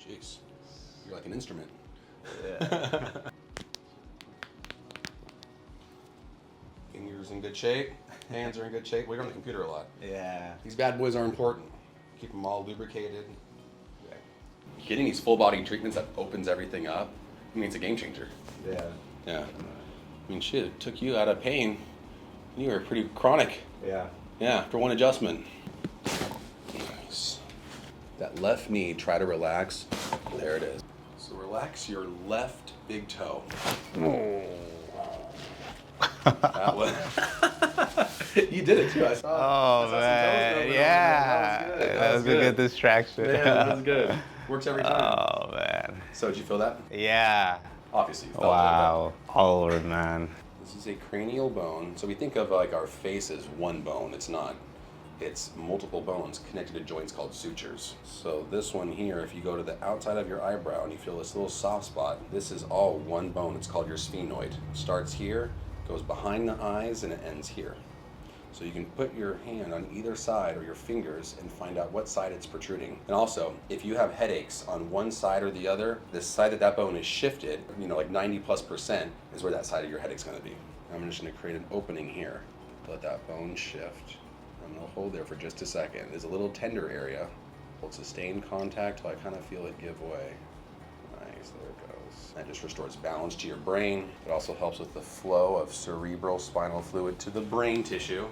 Jeez, you're like an instrument. Yeah. Fingers in good shape, hands are in good shape. We're on the computer a lot. Yeah. These bad boys are important. Keep them all lubricated. Getting these full body treatments that opens everything up, I mean, it's a game changer. Yeah. Yeah. I mean, shit, it took you out of pain. You were pretty chronic. Yeah. Yeah, after one adjustment. Nice. That left knee, try to relax. There it is. So relax your left big toe. That was. You did it too. I saw. Oh, man. Yeah. That was a good distraction. Yeah, that was good. Works every time. Oh, man. So, did you feel that? Yeah. Obviously, you felt Wow. All over, man. This is a cranial bone. So we think of like our face as one bone. It's not. It's multiple bones connected to joints called sutures. So this one here, if you go to the outside of your eyebrow and you feel this little soft spot, this is all one bone. It's called your sphenoid. It starts here, goes behind the eyes, and it ends here. So you can put your hand on either side or your fingers and find out what side it's protruding. And also, if you have headaches on one side or the other, the side that bone is shifted, like 90+% is where that side of your headache's gonna be. I'm just gonna create an opening here. Let that bone shift. I'm gonna hold there for just a second. There's a little tender area. Hold sustained contact till I kind of feel it give way. Nice, there it goes. That just restores balance to your brain. It also helps with the flow of cerebral spinal fluid to the brain tissue.